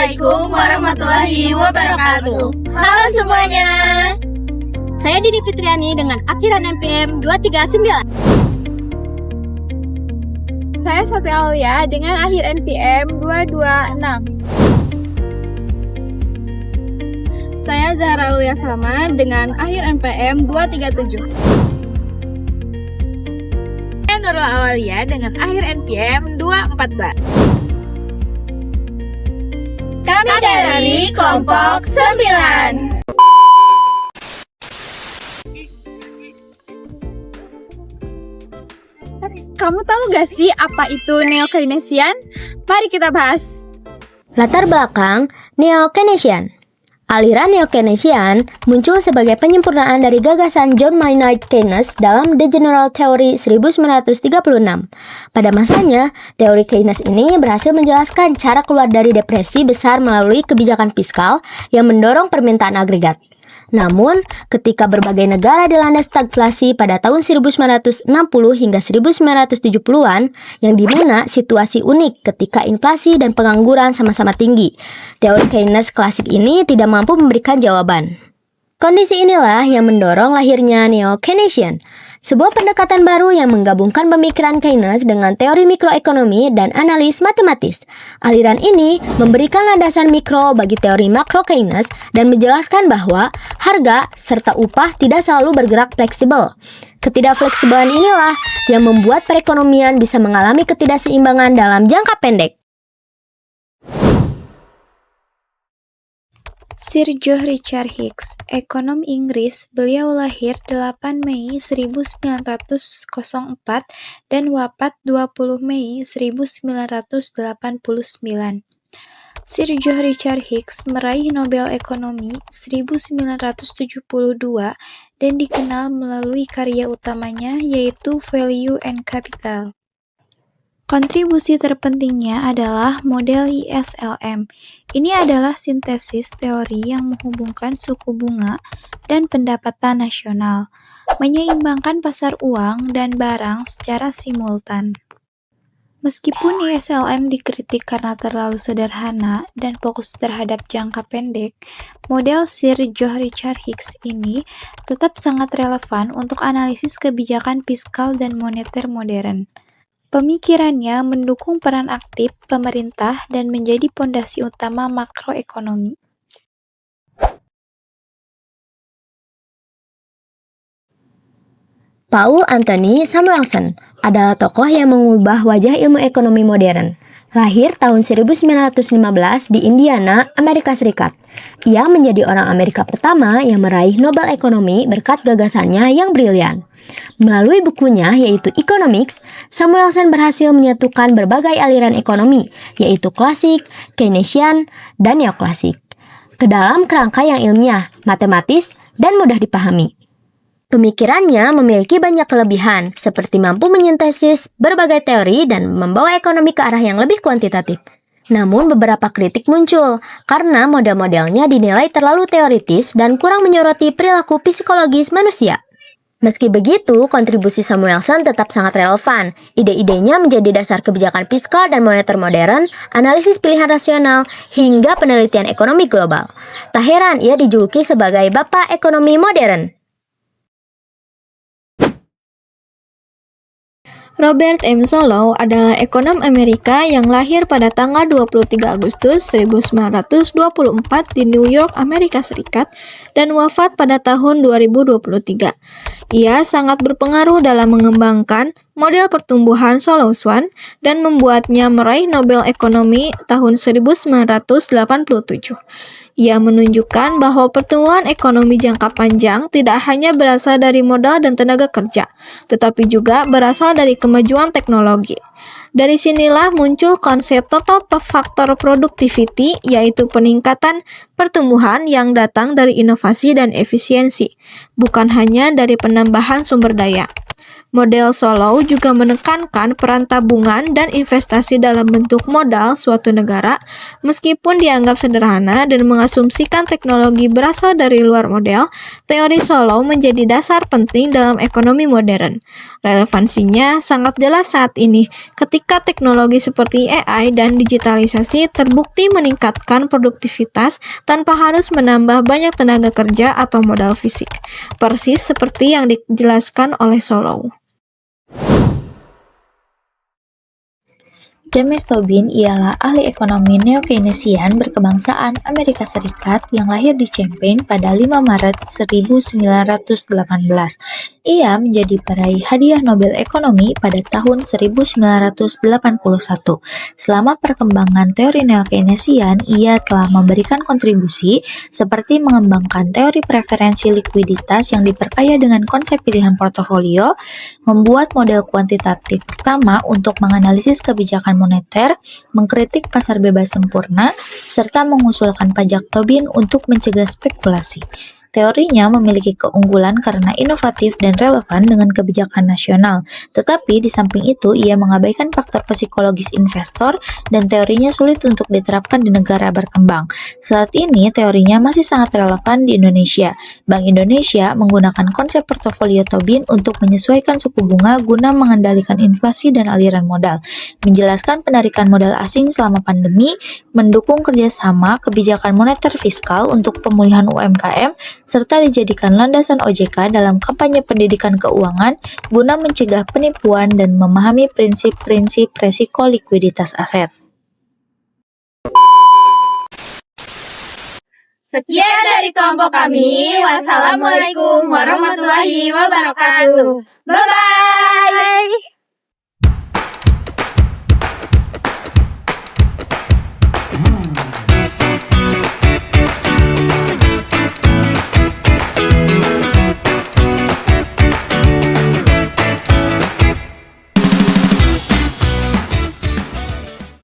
Assalamualaikum warahmatullahi wabarakatuh. Halo semuanya. Saya Dini Fitriani dengan akhiran NPM 239. Saya Sophia Aulia dengan akhir NPM 226. Saya Zahra Aulia Salama dengan akhir NPM 237. Saya Nurul Awalia dengan akhir NPM 214. Kami dari kelompok 9. Kamu tahu gak sih apa itu Neo-Keynesian? Mari kita bahas. Latar belakang Neo-Keynesian. Aliran Neo-Keynesian muncul sebagai penyempurnaan dari gagasan John Maynard Keynes dalam The General Theory 1936. Pada masanya, teori Keynes ini berhasil menjelaskan cara keluar dari depresi besar melalui kebijakan fiskal yang mendorong permintaan agregat. Namun, ketika berbagai negara dilanda stagflasi pada tahun 1960 hingga 1970-an, yang dimana situasi unik ketika inflasi dan pengangguran sama-sama tinggi, teori Keynes klasik ini tidak mampu memberikan jawaban. Kondisi inilah yang mendorong lahirnya Neo-Keynesian, sebuah pendekatan baru yang menggabungkan pemikiran Keynes dengan teori mikroekonomi dan analis matematis. Aliran ini memberikan landasan mikro bagi teori makro Keynes dan menjelaskan bahwa harga serta upah tidak selalu bergerak fleksibel. Ketidakfleksibelan inilah yang membuat perekonomian bisa mengalami ketidakseimbangan dalam jangka pendek. Sir John Richard Hicks, ekonom Inggris, beliau lahir 8 Mei 1904 dan wafat 20 Mei 1989. Sir John Richard Hicks meraih Nobel Ekonomi 1972 dan dikenal melalui karya utamanya yaitu Value and Capital. Kontribusi terpentingnya adalah model ISLM. Ini adalah sintesis teori yang menghubungkan suku bunga dan pendapatan nasional, menyeimbangkan pasar uang dan barang secara simultan. Meskipun ISLM dikritik karena terlalu sederhana dan fokus terhadap jangka pendek, model Sir John Richard Hicks ini tetap sangat relevan untuk analisis kebijakan fiskal dan moneter modern. Pemikirannya mendukung peran aktif pemerintah dan menjadi pondasi utama makroekonomi. Paul Anthony Samuelson adalah tokoh yang mengubah wajah ilmu ekonomi modern. Lahir tahun 1915 di Indiana, Amerika Serikat. Ia menjadi orang Amerika pertama yang meraih Nobel Ekonomi berkat gagasannya yang brilian. Melalui bukunya yaitu Economics, Samuelson berhasil menyatukan berbagai aliran ekonomi, yaitu klasik, Keynesian, dan neoklasik, ke dalam kerangka yang ilmiah, matematis, dan mudah dipahami. Pemikirannya memiliki banyak kelebihan, seperti mampu menyintesis berbagai teori dan membawa ekonomi ke arah yang lebih kuantitatif. Namun beberapa kritik muncul, karena model-modelnya dinilai terlalu teoritis dan kurang menyoroti perilaku psikologis manusia. Meski begitu, kontribusi Samuelson tetap sangat relevan. Ide-idenya menjadi dasar kebijakan fiskal dan moneter modern, analisis pilihan rasional, hingga penelitian ekonomi global. Tak heran ia dijuluki sebagai Bapak Ekonomi Modern. Robert M. Solow adalah ekonom Amerika yang lahir pada tanggal 23 Agustus 1924 di New York, Amerika Serikat, dan wafat pada tahun 2023. Ia sangat berpengaruh dalam mengembangkan model pertumbuhan Solow-Swan dan membuatnya meraih Nobel Ekonomi tahun 1987. Ia menunjukkan bahwa pertumbuhan ekonomi jangka panjang tidak hanya berasal dari modal dan tenaga kerja, tetapi juga berasal dari kemajuan teknologi. Dari sinilah muncul konsep total factor productivity, yaitu peningkatan pertumbuhan yang datang dari inovasi dan efisiensi, bukan hanya dari penambahan sumber daya. Model Solow juga menekankan peran tabungan dan investasi dalam bentuk modal suatu negara, meskipun dianggap sederhana dan mengasumsikan teknologi berasal dari luar model. Teori Solow menjadi dasar penting dalam ekonomi modern. Relevansinya sangat jelas saat ini, ketika teknologi seperti AI dan digitalisasi terbukti meningkatkan produktivitas tanpa harus menambah banyak tenaga kerja atau modal fisik, persis seperti yang dijelaskan oleh Solow. James Tobin ialah ahli ekonomi neo-Keynesian berkebangsaan Amerika Serikat yang lahir di Champaign pada 5 Maret 1918. Ia menjadi peraih hadiah Nobel Ekonomi pada tahun 1981. Selama perkembangan teori neo-Keynesian, ia telah memberikan kontribusi seperti mengembangkan teori preferensi likuiditas yang diperkaya dengan konsep pilihan portofolio, membuat model kuantitatif pertama untuk menganalisis kebijakan moneter, mengkritik pasar bebas sempurna, serta mengusulkan pajak Tobin untuk mencegah spekulasi. Teorinya memiliki keunggulan karena inovatif dan relevan dengan kebijakan nasional, tetapi di samping itu ia mengabaikan faktor psikologis investor dan teorinya sulit untuk diterapkan di negara berkembang. Saat ini teorinya masih sangat relevan di Indonesia. Bank Indonesia menggunakan konsep portofolio Tobin untuk menyesuaikan suku bunga guna mengendalikan inflasi dan aliran modal, menjelaskan penarikan modal asing selama pandemi, mendukung kerjasama kebijakan moneter fiskal untuk pemulihan UMKM, serta dijadikan landasan OJK dalam kampanye pendidikan keuangan guna mencegah penipuan dan memahami prinsip-prinsip resiko likuiditas aset. Sekian dari kelompok kami. Wassalamualaikum warahmatullahi wabarakatuh. Bye-bye.